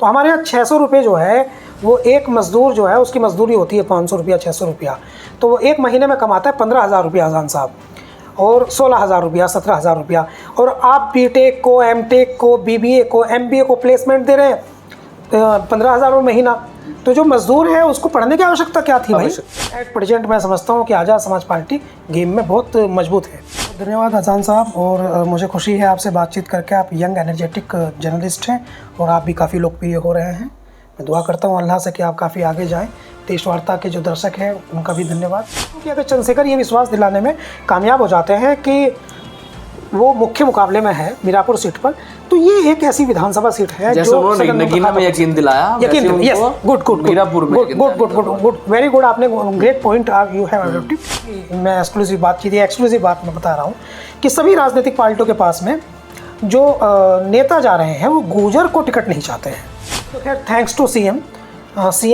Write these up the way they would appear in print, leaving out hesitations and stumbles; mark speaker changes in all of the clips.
Speaker 1: तो हमारे यहाँ 600 रुपये जो है वो एक मज़दूर जो है उसकी मजदूरी होती है 500 रुपया 600 रुपया, तो वो एक महीने में कमाता है 15,000 रुपया अजान साहब, और 16,000 रुपया 17,000 रुपया। और आप बीटेक को, एमटेक को, बीबीए को, एमबीए को प्लेसमेंट दे रहे हैं 15,000 महीना, तो जो मजदूर है उसको पढ़ने की आवश्यकता क्या थी भाई। एट प्रेजेंट मैं समझता हूँ कि आज़ाद समाज पार्टी गेम में बहुत मजबूत है। धन्यवाद अजान साहब, और मुझे खुशी है आपसे बातचीत करके। आप यंग एनर्जेटिक जर्नलिस्ट हैं और आप भी काफ़ी लोकप्रिय हो रहे हैं। मैं दुआ करता हूँ अल्लाह से कि आप काफ़ी आगे जाएँ। देश वार्ता के जो दर्शक हैं उनका भी धन्यवाद, क्योंकि अगर चंद्रशेखर ये विश्वास दिलाने में कामयाब हो जाते हैं कि वो मुख्य मुकाबले में है मीरापुर सीट पर, तो ये एक ऐसी विधानसभा सीट है जो
Speaker 2: नगीना में यकीन दिलाया,
Speaker 1: यकीन, यस, गुड,
Speaker 2: मीरापुर में
Speaker 1: गुड, वेरी गुड, आपने great point you have adopted. मैं एक्सक्लूसिव बात की थी, एक्सक्लूसिव बात मैं बता रहा हूँ कि सभी राजनीतिक पार्टियों के पास में जो नेता जा रहे हैं वो गुर्जर को टिकट नहीं चाहते हैं। तो खैर थैंक्स टू सीएम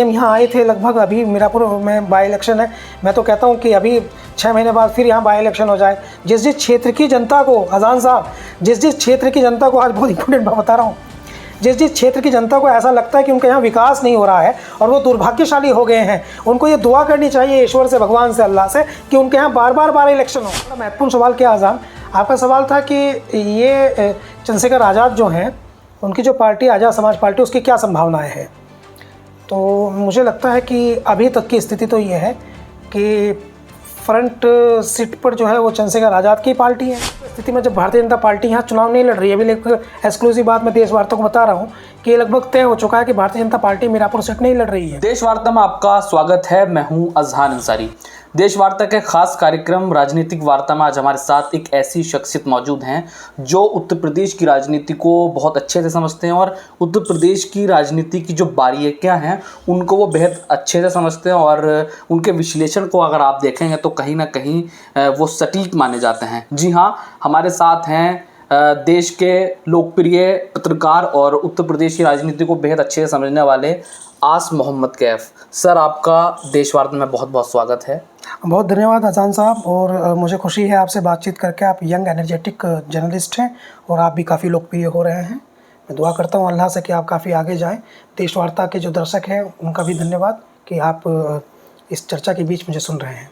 Speaker 1: यहाँ आए थे लगभग, अभी मीरापुर में बाई इलेक्शन है। मैं तो कहता हूँ कि अभी 6 महीने बाद फिर यहाँ बाई इलेक्शन हो जाए। जिस क्षेत्र की जनता को, अजान साहब, जिस क्षेत्र की जनता को, आज बहुत इंपॉर्टेंट बात बता रहा हूँ, जिस क्षेत्र की जनता को ऐसा लगता है कि उनके यहाँ विकास नहीं हो रहा है और वो दुर्भाग्यशाली हो गए हैं, उनको ये दुआ करनी चाहिए ईश्वर से, भगवान से, अल्लाह से, कि उनके यहाँ बार बार इलेक्शन हो। बड़ा महत्वपूर्ण सवाल क्या अजान, आपका सवाल था कि ये चंद्रशेखर आज़ाद जो हैं उनकी जो पार्टी आज़ाद समाज पार्टी, उसकी क्या संभावनाएँ हैं। तो मुझे लगता है कि अभी तक की स्थिति तो ये है कि फ्रंट सीट पर जो है वो चंद्रशेखर आज़ाद की पार्टी है। स्थिति में जब भारतीय जनता पार्टी यहाँ चुनाव नहीं लड़ रही है, अभी एक्सक्लूसिव बात मैं देश वार्ता को बता रहा हूँ कि ये लगभग तय हो चुका है कि भारतीय जनता पार्टी मीरापुर सीट नहीं लड़ रही है।
Speaker 2: देश वार्ता में आपका स्वागत है, मैं हूँ अजहान अंसारी। देश वार्ता के खास कार्यक्रम राजनीतिक वार्ता में आज हमारे साथ एक ऐसी शख्सियत मौजूद हैं जो उत्तर प्रदेश की राजनीति को बहुत अच्छे से समझते हैं और उत्तर प्रदेश की राजनीति की जो बारीकियां हैं उनको वो बेहद अच्छे से समझते हैं, और उनके विश्लेषण को अगर आप देखेंगे तो कहीं ना कहीं वो सटीक माने जाते हैं। जी हाँ, हमारे साथ हैं देश के लोकप्रिय पत्रकार और उत्तर प्रदेश की राजनीति को बेहद अच्छे से समझने वाले आस मोहम्मद कैफ। सर, आपका देश वार्ता में बहुत बहुत स्वागत है।
Speaker 1: बहुत धन्यवाद अजान साहब, और मुझे खुशी है आपसे बातचीत करके। आप यंग एनर्जेटिक जर्नलिस्ट हैं और आप भी काफ़ी लोकप्रिय हो रहे हैं। मैं दुआ करता हूँ अल्लाह से कि आप काफ़ी आगे जाएं। देश वार्ता के जो दर्शक हैं उनका भी धन्यवाद कि आप इस चर्चा के बीच मुझे सुन रहे हैं।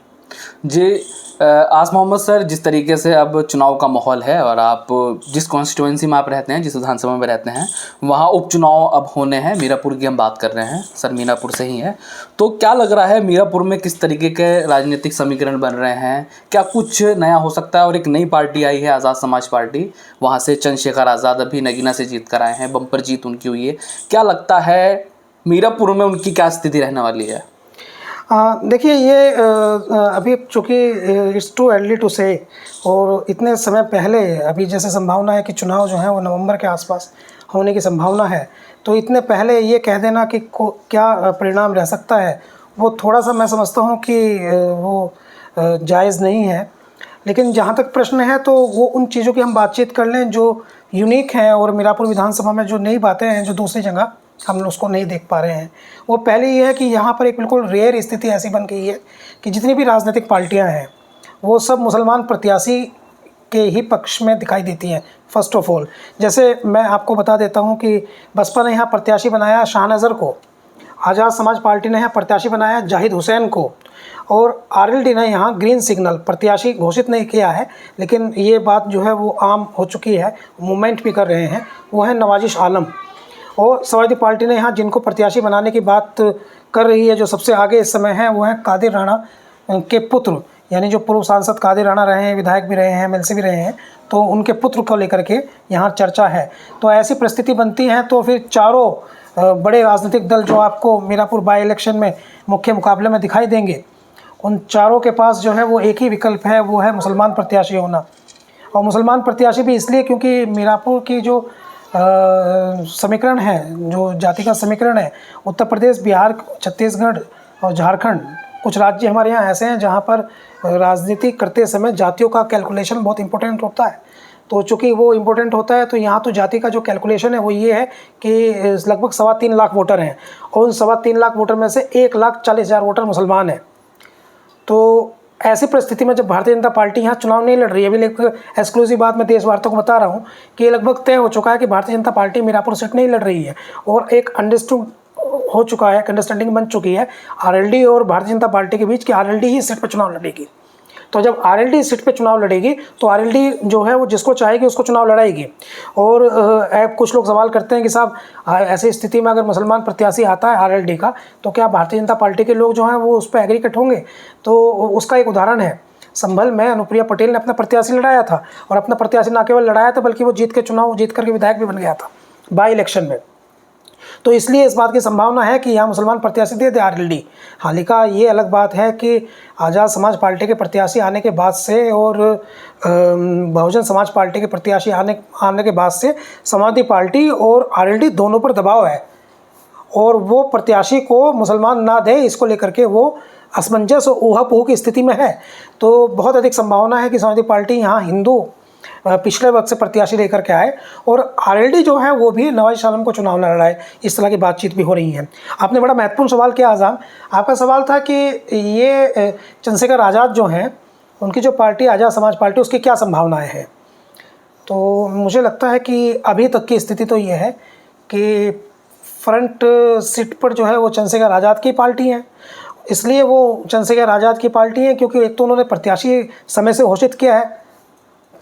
Speaker 2: जी आस मोहम्मद सर, जिस तरीके से अब चुनाव का माहौल है और आप जिस कॉन्स्टिट्यूएंसी में आप रहते हैं, जिस विधानसभा में रहते हैं, वहाँ उपचुनाव अब होने हैं। मीरापुर की हम बात कर रहे हैं, सर मीरापुर से ही है, तो क्या लग रहा है मीरापुर में किस तरीके के राजनीतिक समीकरण बन रहे हैं? क्या कुछ नया हो सकता है? और एक नई पार्टी आई है आज़ाद समाज पार्टी, वहाँ से चंद्रशेखर आज़ाद अभी नगीना से जीत कर आए हैं, बम्पर जीत उनकी हुई है। क्या लगता है मीरापुर में उनकी क्या स्थिति रहने वाली है?
Speaker 1: देखिए, ये अभी चूँकि इट्स टू अर्ली टू से, और इतने समय पहले, अभी जैसे संभावना है कि चुनाव जो है वो नवंबर के आसपास होने की संभावना है, तो इतने पहले ये कह देना कि क्या परिणाम रह सकता है, वो थोड़ा सा मैं समझता हूँ कि वो जायज़ नहीं है। लेकिन जहाँ तक प्रश्न है तो वो उन चीज़ों की हम बातचीत कर लें जो यूनिक हैं, और मीरापुर विधानसभा में जो नई बातें हैं जो दूसरी जगह हम लोग उसको नहीं देख पा रहे हैं। वो पहले ये है कि यहाँ पर एक बिल्कुल रेयर स्थिति ऐसी बन गई है कि जितनी भी राजनीतिक पार्टियाँ हैं वो सब मुसलमान प्रत्याशी के ही पक्ष में दिखाई देती हैं। फर्स्ट ऑफ ऑल, जैसे मैं आपको बता देता हूँ कि बसपा ने यहाँ प्रत्याशी बनाया शाहनज़र को, आज़ाद समाज पार्टी ने यहाँ प्रत्याशी बनाया जाहिद हुसैन को, और आरएलडी ने यहाँ ग्रीन सिग्नल प्रत्याशी घोषित नहीं किया है, लेकिन ये बात जो है वो आम हो चुकी है, मूवमेंट भी कर रहे हैं, वो है नवाजिश आलम। और समाजवादी पार्टी ने यहाँ जिनको प्रत्याशी बनाने की बात कर रही है, जो सबसे आगे इस समय हैं, वो हैं कादिर राणा के पुत्र, यानी जो पूर्व सांसद कादिर राणा रहे हैं, विधायक भी रहे हैं, एमएलसी भी रहे हैं, तो उनके पुत्र को लेकर के यहाँ चर्चा है। तो ऐसी परिस्थिति बनती है तो फिर चारों बड़े राजनीतिक दल जो आपको मीरापुर बाई इलेक्शन में मुख्य मुकाबले में दिखाई देंगे, उन चारों के पास जो है वो एक ही विकल्प है, वो है मुसलमान प्रत्याशी होना। और मुसलमान प्रत्याशी भी इसलिए क्योंकि मीरापुर की जो समीकरण है, जो जाति का समीकरण है, उत्तर प्रदेश, बिहार, छत्तीसगढ़ और झारखंड, कुछ राज्य हमारे यहाँ ऐसे हैं जहाँ पर राजनीति करते समय जातियों का कैलकुलेशन बहुत इंपॉर्टेंट होता है। तो चूँकि वो इम्पोर्टेंट होता है तो यहाँ तो जाति का जो कैलकुलेशन है वो ये है कि लगभग 3.25 लाख वोटर हैं, और उन 3.25 लाख वोटर में से 1,40,000 वोटर मुसलमान हैं। तो ऐसी परिस्थिति में जब भारतीय जनता पार्टी यहाँ चुनाव नहीं लड़ रही है, अभी लगभग एक्सक्लूसिव बात मैं देश वार्ता को बता रहा हूँ कि ये लगभग तय हो चुका है कि भारतीय जनता पार्टी मीरापुर सीट नहीं लड़ रही है, और एक अंडरस्टूड हो चुका है, अंडरस्टैंडिंग बन चुकी है आरएलडी और भारतीय जनता पार्टी के बीच कि आरएलडी ही सीट पर चुनाव लड़ेगी। तो जब आरएलडी सीट पे चुनाव लड़ेगी तो आरएलडी जो है वो जिसको चाहेगी उसको चुनाव लड़ाएगी। और कुछ लोग सवाल करते हैं कि साहब ऐसी स्थिति में अगर मुसलमान प्रत्याशी आता है आरएलडी का तो क्या भारतीय जनता पार्टी के लोग जो हैं वो उस पर एग्रीकट होंगे? तो उसका एक उदाहरण है, संभल में अनुप्रिया पटेल ने अपना प्रत्याशी लड़ाया था, और अपना प्रत्याशी न केवल लड़ाया था बल्कि वो चुनाव जीत करके विधायक भी बन गया था बाई इलेक्शन में। तो इसलिए इस बात की संभावना है कि यहाँ मुसलमान प्रत्याशी दे दे आरएलडी। हालांकि ये अलग बात है कि आज़ाद समाज पार्टी के प्रत्याशी आने के बाद से और बहुजन समाज पार्टी के प्रत्याशी आने के बाद से समाजवादी पार्टी और आरएलडी दोनों पर दबाव है, और वो प्रत्याशी को मुसलमान ना दे इसको लेकर के वो असमंजस और ऊहा-पोह की स्थिति में है। तो बहुत अधिक संभावना है कि समाजवादी पार्टी यहाँ हिंदू पिछले वक्त से प्रत्याशी लेकर के आए, और आरएलडी जो है वो भी नवाज शरीफ आलम को चुनाव न लड़ाए। इस तरह की बातचीत भी हो रही है। आपने बड़ा महत्वपूर्ण सवाल किया आज़ाद। आपका सवाल था कि ये चंद्रशेखर आज़ाद जो हैं उनकी जो पार्टी आज़ाद समाज पार्टी उसकी क्या संभावनाएं हैं। तो मुझे लगता है कि अभी तक की स्थिति तो ये है कि फ्रंट सीट पर जो है वो चंद्रशेखर आज़ाद की पार्टी है। इसलिए वो चंद्रशेखर आज़ाद की पार्टी है क्योंकि एक तो उन्होंने प्रत्याशी समय से घोषित किया है,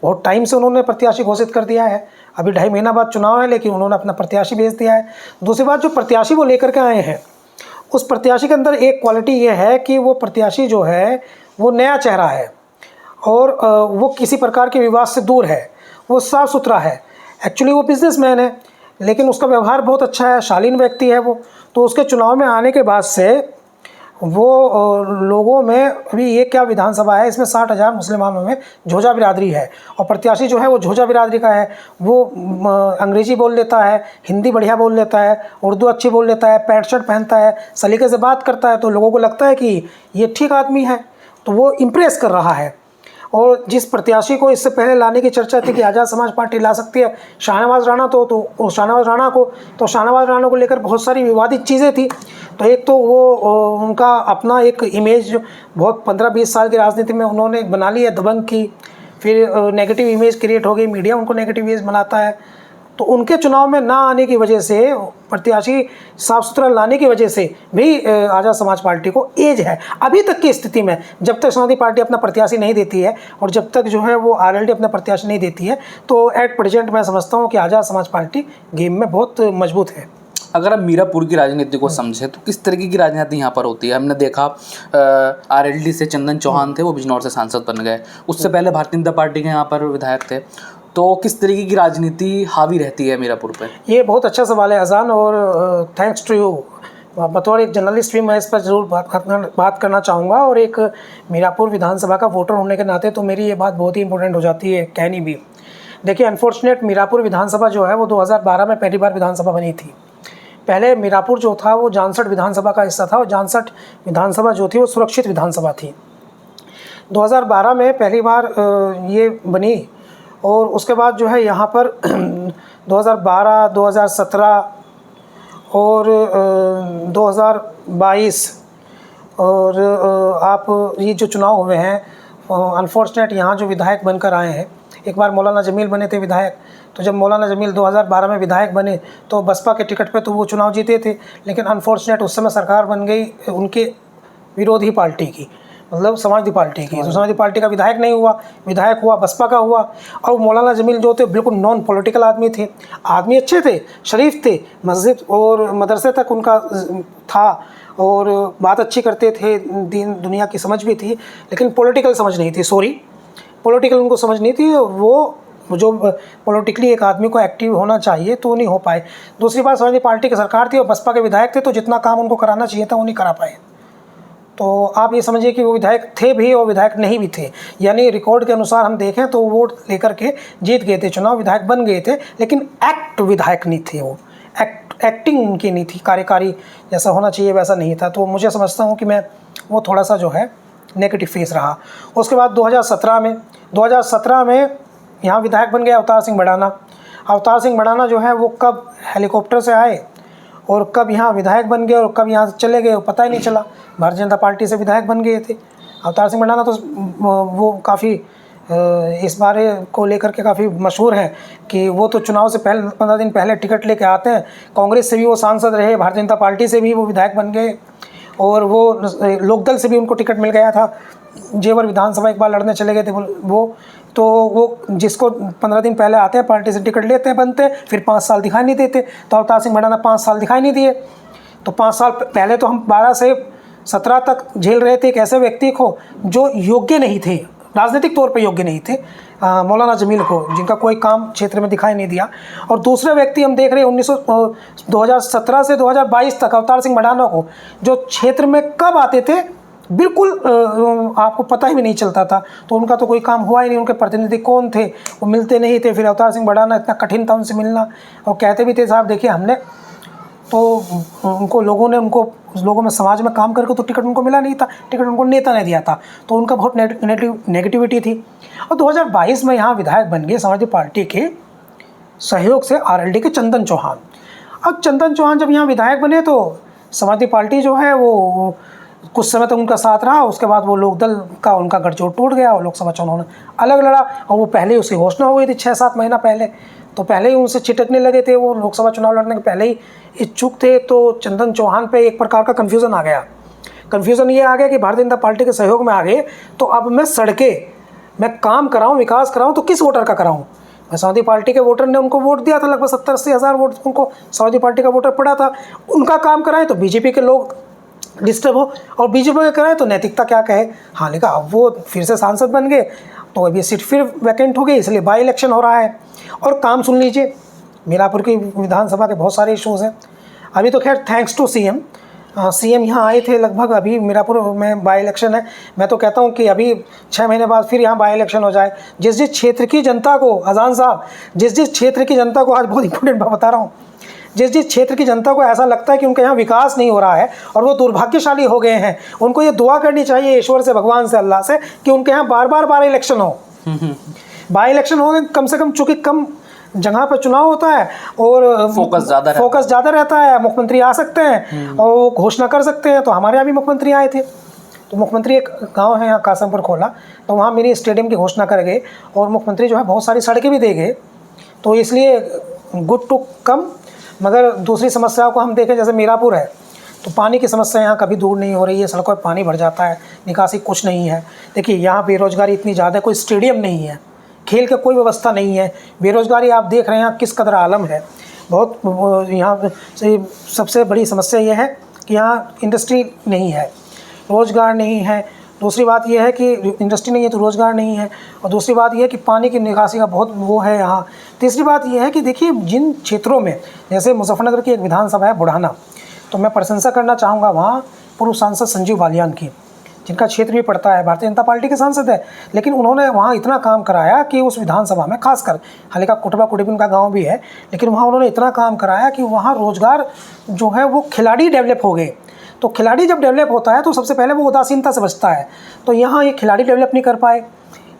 Speaker 1: बहुत टाइम से उन्होंने प्रत्याशी घोषित कर दिया है। अभी 2.5 महीना बाद चुनाव है लेकिन उन्होंने अपना प्रत्याशी भेज दिया है। दूसरी बात, जो प्रत्याशी वो लेकर के आए हैं उस प्रत्याशी के अंदर एक क्वालिटी ये है कि वो प्रत्याशी जो है वो नया चेहरा है, और वो किसी प्रकार के विवाद से दूर है, वो साफ़ सुथरा है। एक्चुअली वो बिजनेसमैन है लेकिन उसका व्यवहार बहुत अच्छा है, शालीन व्यक्ति है वो। तो उसके चुनाव में आने के बाद से वो लोगों में, अभी ये क्या विधानसभा है, इसमें 60,000 मुसलमानों में झोजा बिरादरी है, और प्रत्याशी जो है वो झोजा बिरादरी का है। वो अंग्रेज़ी बोल लेता है, हिंदी बढ़िया बोल लेता है, उर्दू अच्छी बोल लेता है, पैंट शर्ट पहनता है, सलीके से बात करता है, तो लोगों को लगता है कि ये ठीक आदमी है, तो वो इम्प्रेस कर रहा है। और जिस प्रत्याशी को इससे पहले लाने की चर्चा थी कि आज़ाद समाज पार्टी ला सकती है शाहनवाज राणा, तो शाहनवाज राणा को लेकर बहुत सारी विवादित चीज़ें थी। तो एक तो वो उनका अपना एक इमेज बहुत 15-20 साल की राजनीति में उन्होंने बना ली है दबंग की, फिर नेगेटिव इमेज क्रिएट हो गई, मीडिया उनको नेगेटिव इमेज बनाता है। तो उनके चुनाव में ना आने की वजह से, प्रत्याशी साफ सुथरा लाने की वजह से भी आज़ाद समाज पार्टी को एज है। अभी तक की स्थिति में जब तक समाजवादी पार्टी अपना प्रत्याशी नहीं देती है और जब तक जो है वो आरएलडी अपना प्रत्याशी नहीं देती है, तो एट प्रेजेंट मैं समझता हूँ कि आज़ाद समाज पार्टी गेम में बहुत मजबूत है।
Speaker 2: अगर हम मीरापुर की राजनीति को समझें तो किस तरीके की राजनीति यहाँ पर होती है? हमने देखा आरएलडी से चंदन चौहान थे, वो बिजनौर से सांसद बन गए। उससे पहले भारतीय जनता पार्टी के यहाँ पर विधायक थे। तो किस तरीके की राजनीति हावी रहती है मीरापुर पे?
Speaker 1: ये बहुत अच्छा सवाल है अजान, और थैंक्स टू यू। बतौर एक जर्नलिस्ट भी मैं इस पर ज़रूर बात करना चाहूँगा, और एक मीरापुर विधानसभा का वोटर होने के नाते तो मेरी ये बात बहुत ही इंपॉर्टेंट हो जाती है कहनी भी। देखिए, अनफॉर्चुनेट मीरापुर विधानसभा जो है वो 2012 में पहली बार विधानसभा बनी थी। पहले मीरापुर जो था वो जानसठ विधानसभा का हिस्सा था, और जानसठ विधानसभा जो थी वो सुरक्षित विधानसभा थी। 2012 में पहली बार ये बनी, और उसके बाद जो है यहाँ पर 2012, 2017 और 2022 और आप ये जो चुनाव हुए हैं, अनफॉर्चुनेट यहाँ जो विधायक बनकर आए हैं, एक बार मौलाना जमील बने थे विधायक। तो जब मौलाना जमील 2012 में विधायक बने तो बसपा के टिकट पे तो वो चुनाव जीते थे, लेकिन अनफॉर्चुनेट उस समय सरकार बन गई उनके विरोधी पार्टी की, मतलब समाजवादी पार्टी की। तो समाजवादी पार्टी का विधायक नहीं हुआ, विधायक हुआ बसपा का हुआ। और मौलाना जमील जो थे बिल्कुल नॉन पॉलिटिकल आदमी थे, आदमी अच्छे थे, शरीफ थे, मस्जिद और मदरसे तक उनका था, और बात अच्छी करते थे, दीन दुनिया की समझ भी थी, लेकिन पॉलिटिकल समझ नहीं थी। पॉलिटिकल उनको समझ नहीं थी। वो जो पॉलिटिकली एक आदमी को एक्टिव होना चाहिए तो नहीं हो पाए। दूसरी बात, समाजवादी पार्टी की सरकार थी और बसपा के विधायक थे, तो जितना काम उनको कराना चाहिए था वो नहीं करा पाए। तो आप ये समझिए कि वो विधायक थे भी और विधायक नहीं भी थे, यानी रिकॉर्ड के अनुसार हम देखें तो वोट लेकर के जीत गए थे चुनाव, विधायक बन गए थे, लेकिन एक्ट विधायक नहीं थे। वो एक्टिंग उनकी नहीं थी, कार्यकारी जैसा होना चाहिए वैसा नहीं था। तो मुझे समझता हूँ कि मैं वो थोड़ा सा जो है नेगेटिव फेस रहा। उसके बाद 2017 में यहाँ विधायक बन गया अवतार सिंह भड़ाना। अवतार सिंह भड़ाना जो है वो कब हेलीकॉप्टर से आए और कब यहाँ विधायक बन गए और कब यहाँ से चले गए पता ही नहीं चला। भारतीय जनता पार्टी से विधायक बन गए थे। अवतार सिंह भड़ाना तो वो काफ़ी इस बारे को लेकर के काफ़ी मशहूर है कि वो तो चुनाव से पहले 15 दिन पहले टिकट लेके आते हैं। कांग्रेस से भी वो सांसद रहे, भारतीय जनता पार्टी से भी वो विधायक बन गए और वो लोकदल से भी उनको टिकट मिल गया था। जेवर विधानसभा एक बार लड़ने चले गए थे वो जिसको 15 दिन पहले आते हैं पार्टी से टिकट लेते हैं, बनते हैं, फिर 5 साल दिखाई नहीं देते। तो अवतार सिंह भड़ाना 5 साल दिखाई नहीं दिए। तो 5 साल पहले तो हम 12 से 17 तक झेल रहे थे एक ऐसे व्यक्ति को जो योग्य नहीं थे, राजनीतिक तौर पे योग्य नहीं थे, मौलाना जमील को, जिनका कोई काम क्षेत्र में दिखाई नहीं दिया। और दूसरे व्यक्ति हम देख रहे हैं 2017 से 2022 तक अवतार सिंह भड़ाना को, जो क्षेत्र में कब आते थे बिल्कुल आपको पता ही भी नहीं चलता था। तो उनका तो कोई काम हुआ ही नहीं, उनके प्रतिनिधि कौन थे वो मिलते नहीं थे। फिर अवतार सिंह भड़ाना इतना कठिन था उनसे मिलना, और कहते भी थे साहब देखिए हमने तो उनको लोगों में समाज में काम करके तो टिकट उनको मिला नहीं था, टिकट उनको नेता ने दिया था। तो उनका बहुत नेगेटिविटी थी। और 2022 में यहाँ विधायक बन गए समाजवादी पार्टी के सहयोग से आरएलडी के चंदन चौहान। अब चंदन चौहान जब यहाँ विधायक बने तो समाजवादी पार्टी जो है वो कुछ समय तक उनका साथ रहा। उसके बाद वो लोकदल का उनका गठजोड़ टूट गया और लोकसभा चुनाव में अलग लड़ा। और वो पहले ही उसकी घोषणा हो गई थी 6-7 महीना पहले, तो पहले ही उनसे चिटकने लगे थे, वो लोकसभा चुनाव लड़ने के पहले ही इच्छुक थे। तो चंदन चौहान पे एक प्रकार का कन्फ्यूज़न आ गया। कन्फ्यूज़न ये आ गया कि भारतीय जनता पार्टी के सहयोग में आ गए तो अब मैं काम कराऊँ, विकास कराऊँ तो किस वोटर का कराऊँ। समाजवादी पार्टी के वोटर ने उनको वोट दिया था, लगभग 70-80 हज़ार वोट उनको समाजवादी पार्टी का वोटर पड़ा था। उनका काम कराएं तो बीजेपी के लोग डिस्टर्ब हो, और बीजेपी के कराएं तो नैतिकता क्या कहे। हाँ, लेकिन अब वो फिर से सांसद बन गए तो अब ये सीट फिर वैकेंट हो गई, इसलिए बाई इलेक्शन हो रहा है। और काम सुन लीजिए, मीरापुर की विधानसभा के बहुत सारे इश्यूज़ हैं। अभी तो खैर थैंक्स टू सीएम यहाँ आए थे लगभग। अभी मीरापुर में बाई इलेक्शन है। मैं तो कहता हूँ कि अभी 6 महीने बाद फिर यहाँ बाई इलेक्शन हो जाए। जिस क्षेत्र की जनता को, अजान साहब, जिस क्षेत्र की जनता को, आज बहुत इंपॉर्टेंट बात बता रहा हूँ, जिस क्षेत्र की जनता को ऐसा लगता है कि उनके यहाँ विकास नहीं हो रहा है और वो दुर्भाग्यशाली हो गए हैं, उनको ये दुआ करनी चाहिए ईश्वर से, भगवान से, अल्लाह से, कि उनके यहाँ बार इलेक्शन हो। बाई इलेक्शन हो कम से कम, चूँकि कम जगह पर चुनाव होता है और फोकस ज़्यादा रहता है। मुख्यमंत्री आ सकते हैं और वो घोषणा कर सकते हैं। तो हमारे यहाँ भी मुख्यमंत्री आए थे, तो मुख्यमंत्री एक गांव है यहाँ कासमपुर खोला, तो वहाँ मिनी स्टेडियम की घोषणा कर गए और मुख्यमंत्री जो है बहुत सारी सड़कें भी दे गए। तो इसलिए गुड टू कम। मगर दूसरी समस्याओं को हम देखें, जैसे मीरापुर है तो पानी की समस्या यहाँ कभी दूर नहीं हो रही है। सड़कों पर पानी भर जाता है, निकासी कुछ नहीं है। देखिए यहाँ बेरोजगारी इतनी ज़्यादा, कोई स्टेडियम नहीं है, खेल की कोई व्यवस्था नहीं है, बेरोजगारी आप देख रहे हैं किस कदर आलम है। बहुत यहाँ से सबसे बड़ी समस्या ये है कि यहाँ इंडस्ट्री नहीं है, रोज़गार नहीं है। दूसरी बात यह है कि इंडस्ट्री नहीं है तो रोज़गार नहीं है, और दूसरी बात यह है कि पानी की निकासी का बहुत वो है यहाँ। तीसरी बात यह है कि देखिए जिन क्षेत्रों में, जैसे मुजफ्फरनगर की एक विधानसभा है बुढ़ाना, तो मैं प्रशंसा करना चाहूँगा वहाँ पूर्व सांसद संजीव बालियान की, जिनका क्षेत्र भी पड़ता है, भारतीय जनता पार्टी के सांसद है, लेकिन उन्होंने वहाँ इतना काम कराया कि उस विधानसभा में, खासकर हालांकि कुटबा कुटुबिन का गाँव भी है, लेकिन वहाँ उन्होंने इतना काम कराया कि वहाँ रोज़गार जो है वो खिलाड़ी डेवलप हो गए। तो खिलाड़ी जब डेवलप होता है तो सबसे पहले वो उदासीनता से बचता है। तो यहाँ ये खिलाड़ी डेवलप नहीं कर पाए।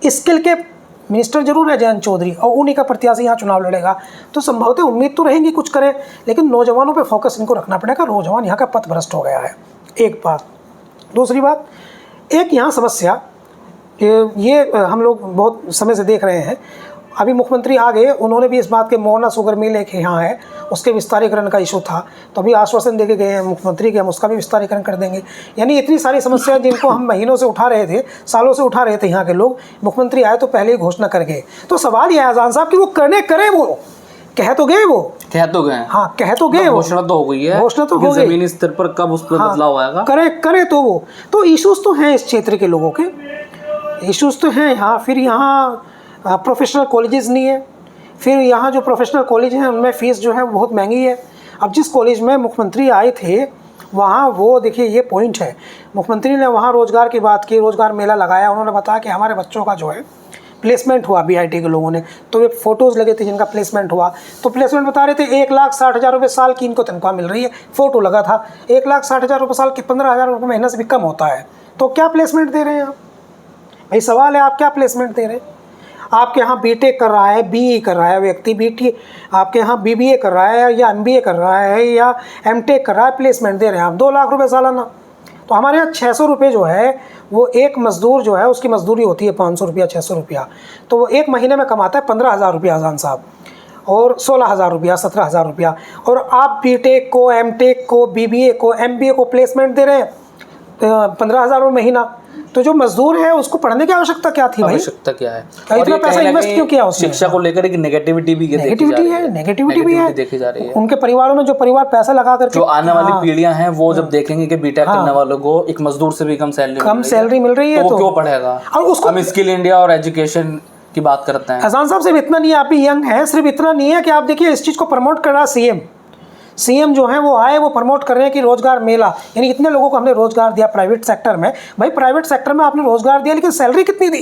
Speaker 1: स्किल के मिनिस्टर जरूर है जयंत चौधरी, और उन्हीं का प्रत्याशी यहाँ चुनाव लड़ेगा, तो संभवतः उम्मीद तो रहेंगी कुछ करें, लेकिन नौजवानों पे फोकस इनको रखना पड़ेगा। नौजवान यहाँ का पथ भ्रष्ट हो गया है, एक बात। दूसरी बात, एक यहाँ समस्या ये हम लोग बहुत समय से देख रहे हैं। अभी मुख्यमंत्री आ गए, उन्होंने भी इस बात के, मोरना शुगर मिल एक यहाँ है, उसके विस्तारीकरण का इशू था, तो अभी आश्वासन दे के गए हैं मुख्यमंत्री के, हम उसका भी विस्तारीकरण कर देंगे। यानी इतनी सारी समस्याएं जिनको हम महीनों से उठा रहे थे, सालों से उठा रहे थे यहाँ के लोग, मुख्यमंत्री आए तो पहले ही घोषणा कर गए। तो सवाल यह है आजान साहब कि वो करें वो कह तो गए, हाँ कह तो गए,
Speaker 2: घोषणा तो हो गई है,
Speaker 1: घोषणा तो हो गई।
Speaker 2: जमीनी स्तर पर कब उस पर बदलाव आएगा?
Speaker 1: करे तो वो तो इश्यूज तो हैं, इस क्षेत्र के लोगों के इश्यूज तो हैं यहाँ। फिर यहाँ प्रोफेशनल कॉलेजेस नहीं है, फिर यहाँ जो प्रोफेशनल कॉलेज हैं उनमें फ़ीस जो है बहुत महंगी है। अब जिस कॉलेज में मुख्यमंत्री आए थे वहाँ, वो देखिए ये पॉइंट है, मुख्यमंत्री ने वहाँ रोज़गार की बात की, रोज़गार मेला लगाया, उन्होंने बताया कि हमारे बच्चों का जो है प्लेसमेंट हुआ बीआईटी के लोगों ने, तो ये फ़ोटोज़ लगे थे जिनका प्लेसमेंट हुआ, तो प्लेसमेंट बता रहे थे 1,60,000 रुपये साल की इनको तनख्वाह मिल रही है। फ़ोटो लगा था 1,60,000 रुपये साल की, 15,000 रुपये महीने से भी कम होता है। तो क्या प्लेसमेंट दे रहे हैं आप? भाई सवाल है, आप क्या प्लेसमेंट दे रहे हैं? आपके यहाँ बीटेक कर रहा है, बीई कर रहा है व्यक्ति, बीटी आपके यहाँ बीबीए कर रहा है या एमबीए कर रहा है या एमटेक कर रहा है, प्लेसमेंट दे रहे हैं आप 2 लाख रुपए सालाना। तो हमारे यहाँ 600 रुपये जो है वो एक मज़दूर जो है उसकी मजदूरी होती है 500 रुपया 600 रुपया, तो वो एक महीने में कमाता है 15,000 रुपया अजान साहब, और 16,000 रुपया 17,000 रुपया। और आप बीटेक को, एमटेक को, बीबीए को, एमबीए को प्लेसमेंट दे रहे हैं 15,000 रुपये महीना। तो जो मजदूर है उसको पढ़ने की आवश्यकता क्या थी भाई?
Speaker 2: आवश्यकता क्या है?
Speaker 1: इतना पैसा इन्वेस्ट क्यों किया उसने?
Speaker 2: शिक्षा को लेकर एक नेगेटिविटी भी
Speaker 1: नेगेटिविटी भी है
Speaker 2: देखी जा रही है।
Speaker 1: उनके परिवारों में जो परिवार पैसा लगा करके,
Speaker 2: जो आने वाली पीढ़ियां हैं वो जब देखेंगे कि बीटेक करने वालों को एक मजदूर से भी कम सैलरी मिल रही है
Speaker 1: तो
Speaker 2: क्यों पढ़ेगा?
Speaker 1: और उसको
Speaker 2: हम स्किल इंडिया और एजुकेशन की बात करते हैं।
Speaker 1: अजान साहब सिर्फ इतना नहीं है, आप भी यंग हैं, सिर्फ इतना नहीं है कि आप देखिए इस चीज़ को प्रमोट कर रहा सीएम जो है वो आए, वो प्रमोट कर रहे हैं कि रोजगार मेला, यानी इतने लोगों को हमने रोजगार दिया प्राइवेट सेक्टर में। भाई प्राइवेट सेक्टर में आपने रोजगार दिया लेकिन सैलरी कितनी दी?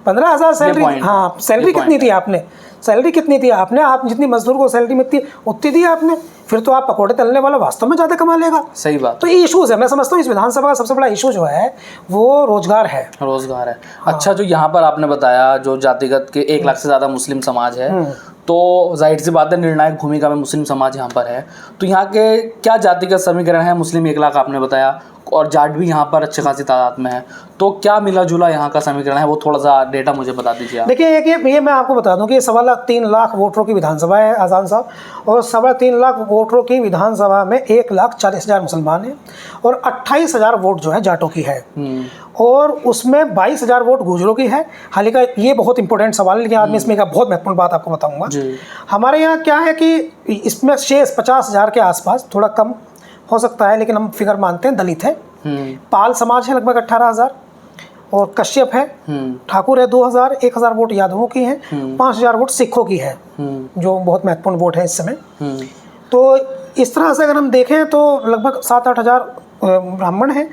Speaker 1: 15,000 सैलरी। हाँ, सैलरी कितनी थी आपने? सैलरी कितनी थी आपने? आप जितनी मजदूर को सैलरी मिलती उतनी दी आपने, फिर तो आप पकौड़े तलने वाला वास्तव में ज़्यादा कमा लेगा।
Speaker 2: सही बात।
Speaker 1: तो ये इशूज़ है, मैं समझता हूँ इस विधानसभा का सबसे बड़ा इशू जो है वो रोजगार है।
Speaker 2: रोजगार है। अच्छा, जो यहाँ पर आपने बताया जो जातिगत के 1 लाख से ज़्यादा मुस्लिम समाज है, तो जाहिर सी बात है निर्णायक भूमिका में मुस्लिम समाज यहाँ पर है। तो यहाँ के क्या जातिगत समीकरण है? मुस्लिम 1 लाख आपने बताया, और जाट भी यहाँ पर अच्छी खासी तादाद में है, तो क्या मिला जुला यहाँ का समीकरण है? वो थोड़ा सा डेटा मुझे बता दीजिए। देखिए
Speaker 1: ये मैं आपको बता दूं कि 3.25 लाख वोटरों की विधानसभा है आज़ान साहब, और 3.25 लाख वोटरों की विधानसभा में 1,40,000 मुसलमान हैं और 28,000 वोट जो है जाटों की है, और उसमें 22,000 वोट गुजरों की है। हालांकि ये बहुत इंपॉर्टेंट सवाल है, लेकिन आज मैं इसमें एक बहुत महत्वपूर्ण बात आपको बताऊंगा। हमारे यहाँ क्या है कि इसमें शेष 50,000 के आसपास, थोड़ा कम हो सकता है लेकिन हम फिगर मानते हैं, दलित है, पाल समाज है लगभग 18,000, और कश्यप है, ठाकुर है 2,000, 1,000 वोट यादवों की हैं, 5,000 वोट सिखों की है, जो बहुत महत्वपूर्ण वोट है इस समय। तो इस तरह से अगर हम देखें तो लगभग 7-8,000 ब्राह्मण हैं,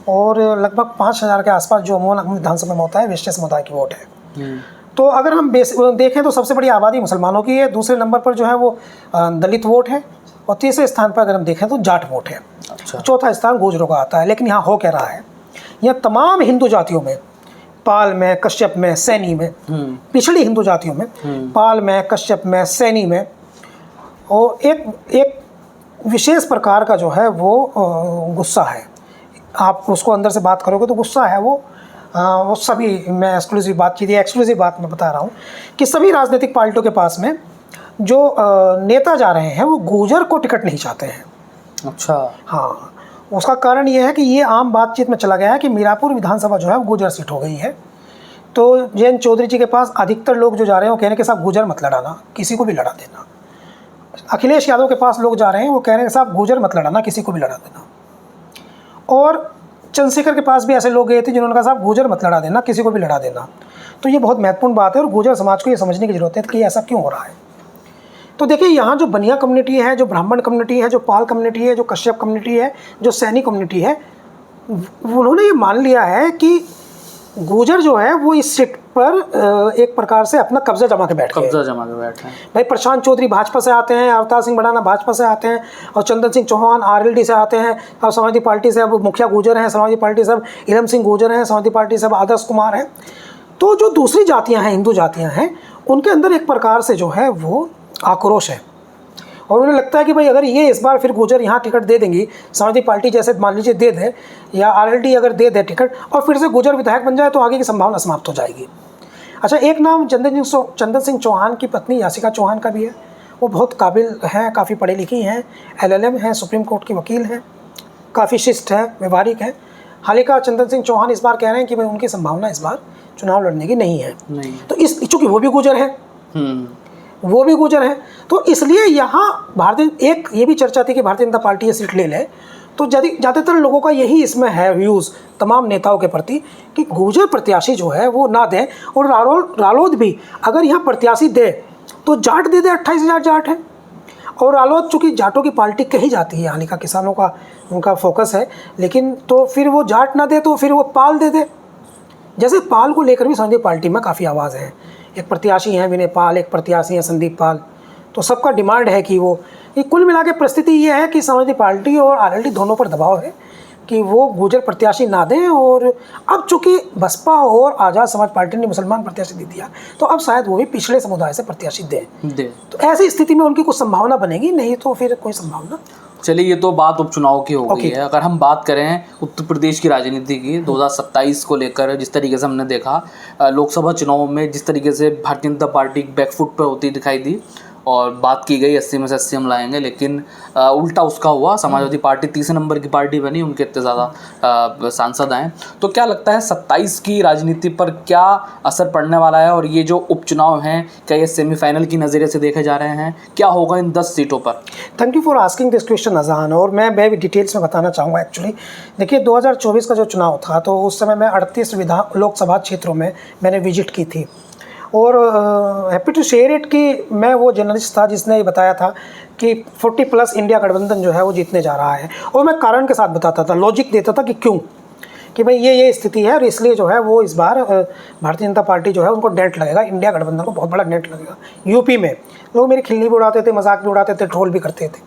Speaker 1: और लगभग 5,000 के आसपास जो अमूमन विधानसभा में होता है वैश्य समुदाय की वोट है। तो अगर हम देखें तो सबसे बड़ी आबादी मुसलमानों की है, दूसरे नंबर पर जो है वो दलित वोट है, और तीसरे स्थान पर अगर हम देखें तो जाट वोट है। अच्छा। चौथा स्थान गुजरों का आता है। लेकिन यहाँ हो क्या रहा है, यहाँ तमाम हिंदू जातियों में, पाल में, कश्यप में, सैनी में, पिछड़ी हिंदू जातियों में, पाल में, कश्यप में, सैनी में, और एक विशेष प्रकार का जो है वो गुस्सा है। आप उसको अंदर से बात करोगे तो गुस्सा है वो सभी, मैं एक्सक्लूसिव बात मैं बता रहा हूँ कि सभी राजनीतिक पार्टियों के पास में जो नेता जा रहे हैं वो गुर्जर को टिकट नहीं चाहते हैं।
Speaker 2: अच्छा।
Speaker 1: हाँ, उसका कारण ये है कि ये आम बातचीत में चला गया है कि मीरापुर विधानसभा जो है वो गुर्जर सीट हो गई है। तो जयंत चौधरी जी के पास अधिकतर लोग जो जा रहे हैं वो कह रहे हैं कि साहब गुर्जर मत लड़ाना, किसी को भी लड़ा देना। अखिलेश यादव के पास लोग जा रहे हैं, वो कह रहे हैं साहब गुर्जर मत लड़ाना, किसी को भी लड़ा देना। और चंद्रशेखर के पास भी ऐसे लोग गए थे जिन्होंने कहा साहब गुर्जर मत लड़ा देना, किसी को भी लड़ा देना। तो ये बहुत महत्वपूर्ण बात है, और गुर्जर समाज को ये समझने की जरूरत है कि ऐसा क्यों हो रहा है। तो देखिए यहाँ जो बनिया कम्युनिटी है, जो ब्राह्मण कम्युनिटी है, जो पाल कम्युनिटी है, जो कश्यप कम्युनिटी है, जो सैनी कम्युनिटी है, उन्होंने ये मान लिया है कि गुर्जर जो है वो इस सीट पर एक प्रकार से अपना कब्जा जमा के बैठ गए। भाई प्रशांत चौधरी भाजपा से आते हैं, अवतार सिंह भड़ाना भाजपा से आते हैं, और चंदन सिंह चौहान आरएलडी से आते हैं, और समाजवादी पार्टी से अब मुखिया गुर्जर हैं, समाजवादी पार्टी से अब इलम सिंह गुर्जर हैं, समाजवादी पार्टी से अब आदर्श कुमार हैं। तो जो दूसरी जातियाँ हैं, हिंदू जातियाँ हैं, उनके अंदर एक प्रकार से जो है वो आक्रोश है, और उन्हें लगता है कि भाई अगर ये इस बार फिर गुर्जर यहाँ टिकट दे देंगी, समाजवादी पार्टी जैसे मान लीजिए दे दे, या आरएलडी अगर दे दे टिकट और फिर से गुर्जर विधायक बन जाए, तो आगे की संभावना समाप्त हो जाएगी। अच्छा, एक नाम चंदन सिंह चौहान की पत्नी यासिका चौहान का भी है। वो बहुत काबिल हैं, काफ़ी पढ़ी लिखी हैं, LLM हैं, सुप्रीम कोर्ट की वकील हैं, काफ़ी शिष्ट है, व्यवहारिक है। हालांकि चंदन सिंह चौहान इस बार कह रहे हैं कि भाई उनकी संभावना इस बार चुनाव लड़ने की नहीं है। तो चूँकि वो भी गुर्जर है, तो इसलिए यहाँ एक ये भी चर्चा थी कि भारतीय जनता पार्टी ये सीट ले ले। तो ज़्यादातर लोगों का यही इसमें है व्यूज़ तमाम नेताओं के प्रति कि गुर्जर प्रत्याशी जो है वो ना दें, और रालोद भी अगर यहाँ प्रत्याशी दे तो जाट दे 28,000 जाट है, और रालोद चूँकि जाटों की पार्टी कही जाती है, यानी का किसानों का उनका फोकस है, लेकिन तो फिर वो जाट ना दे तो फिर वो पाल दे। जैसे पाल को लेकर भी समाजवादी पार्टी में काफ़ी आवाज़ है। एक प्रत्याशी हैं विनय पाल, एक प्रत्याशी हैं संदीप पाल, तो सबका डिमांड है कि वो, ये कुल मिला के परिस्थिति ये है कि समाजवादी पार्टी और आरएलडी दोनों पर दबाव है कि वो गुर्जर प्रत्याशी ना दें। और अब चूँकि बसपा और आज़ाद समाज पार्टी ने मुसलमान प्रत्याशी दे दिया, तो अब शायद वो भी पिछड़े समुदाय से प्रत्याशी दें। तो ऐसी स्थिति में उनकी कुछ संभावना बनेगी, नहीं तो फिर कोई संभावना
Speaker 2: चलिए, ये तो बात उपचुनाव की हो गई
Speaker 1: Okay.
Speaker 2: है। अगर हम बात करें उत्तर प्रदेश की राजनीति की 2027 को लेकर, जिस तरीके से हमने देखा लोकसभा चुनाव में जिस तरीके से भारतीय जनता पार्टी बैकफुट पर होती दिखाई दी और बात की गई 80 में से 80 हम लाएंगे, लेकिन उल्टा उसका हुआ। समाजवादी पार्टी तीसरे नंबर की पार्टी बनी, उनके इतने ज़्यादा सांसद आए। तो क्या लगता है 27 की राजनीति पर क्या असर पड़ने वाला है, और ये जो उपचुनाव हैं क्या ये सेमीफाइनल की नज़रिए से देखे जा रहे हैं? क्या होगा इन 10 सीटों पर?
Speaker 1: Thank you for asking this question Azhan. और मैं भी डिटेल्स में बताना चाहूँगा। एक्चुअली देखिए 2024 का जो चुनाव था तो उस समय मैं 38 लोकसभा क्षेत्रों में मैंने विजिट की थी। और हैप्पी टू शेयर इट कि मैं वो जर्नलिस्ट था जिसने ये बताया था कि 40+ इंडिया गठबंधन जो है वो जीतने जा रहा है। और मैं कारण के साथ बताता था, लॉजिक देता था कि क्यों, कि भाई ये स्थिति है और इसलिए जो है वो इस बार भारतीय जनता पार्टी जो है उनको डेंट लगेगा, इंडिया गठबंधन को बहुत बड़ा डेंट लगेगा। यूपी में लोग मेरी खिल्ली भी उड़ाते थे, मजाक भी उड़ाते थे, ट्रोल भी करते थे,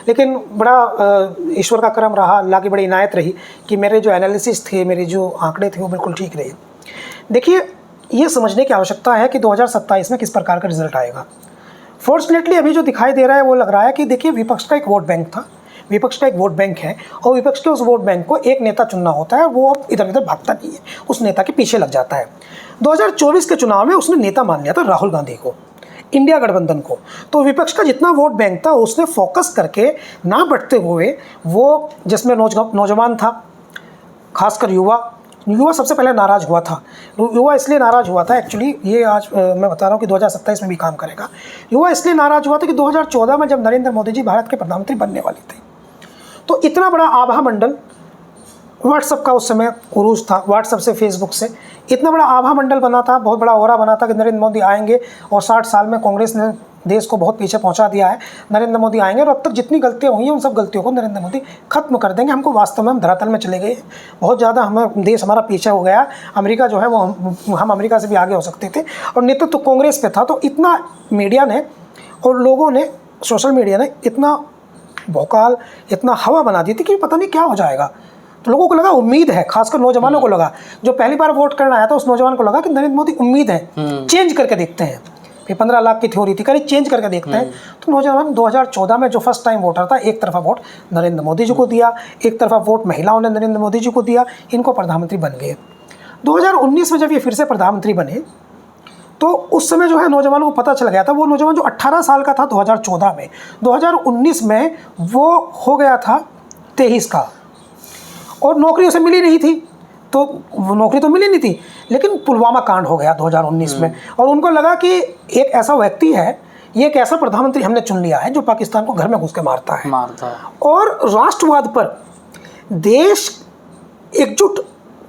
Speaker 1: लेकिन बड़ा ईश्वर का करम रहा, अल्लाह की बड़ी इनायत रही कि मेरे जो एनालिसिस थे, मेरे जो आंकड़े थे वो बिल्कुल ठीक रहे। देखिए, ये समझने की आवश्यकता है कि 2027 में किस प्रकार का रिजल्ट आएगा। फॉर्चुनेटली अभी जो दिखाई दे रहा है वो लग रहा है कि देखिए विपक्ष का एक वोट बैंक था, विपक्ष का एक वोट बैंक है और विपक्ष के उस वोट बैंक को एक नेता चुनना होता है, वो अब इधर उधर भागता नहीं है, उस नेता के पीछे लग जाता है। 2024 के चुनाव में उसने नेता मान लिया था राहुल गांधी को, इंडिया गठबंधन को। तो विपक्ष का जितना वोट बैंक था उसने फोकस करके ना बढ़ते हुए, वो जिसमें नौजवान था, खासकर युवा सबसे पहले नाराज़ हुआ था। युवा इसलिए नाराज़ हुआ था, एक्चुअली ये आज मैं बता रहा हूँ कि 2027 में भी काम करेगा। युवा इसलिए नाराज़ हुआ था कि 2014 में जब नरेंद्र मोदी जी भारत के प्रधानमंत्री बनने वाले थे तो इतना बड़ा आभा मंडल, व्हाट्सअप का उस समय उरूज था, व्हाट्सअप से फेसबुक से इतना बड़ा आभा मंडल बना था, बहुत बड़ा ओरा बना था कि नरेंद्र मोदी आएंगे और 60 साल में कांग्रेस ने देश को बहुत पीछे पहुंचा दिया है, नरेंद्र मोदी आएंगे और अब तक जितनी गलतियां हुई हैं उन सब गलतियों को नरेंद्र मोदी खत्म कर देंगे। हमको वास्तव में हम धरातल में चले गए, बहुत ज़्यादा देश हमारा पीछे हो गया। अमेरिका जो है वो हम अमेरिका से भी आगे हो सकते थे और नेतृत्व तो कांग्रेस पे था। तो इतना मीडिया ने और लोगों ने, सोशल मीडिया ने इतना भौकाल, इतना हवा बना दी थी कि पता नहीं क्या हो जाएगा। तो लोगों को लगा उम्मीद है, खासकर नौजवानों को लगा, जो पहली बार वोट करना आया था उस नौजवान को लगा कि नरेंद्र मोदी उम्मीद है, चेंज करके देखते हैं। फिर 15 लाख की थ्योरी थी, कहीं चेंज करके देखते हैं। तो नौजवान 2014 में जो फर्स्ट टाइम वोटर था, एक तरफा वोट नरेंद्र मोदी जी को दिया, एक तरफा वोट महिलाओं ने नरेंद्र मोदी जी को दिया, इनको प्रधानमंत्री बन गए। 2019 में जब ये फिर से प्रधानमंत्री बने तो उस समय जो है नौजवानों को पता चल गया था, वो नौजवान जो 18 साल का था 2014 में, 2019 में वो हो गया था 23 का और नौकरी उसे मिली नहीं थी। तो वो नौकरी तो मिली नहीं थी, लेकिन पुलवामा कांड हो गया 2019 में और उनको लगा कि एक ऐसा व्यक्ति है, ये एक ऐसा प्रधानमंत्री हमने चुन लिया है जो पाकिस्तान को घर में घुस के मारता है। और राष्ट्रवाद पर देश एकजुट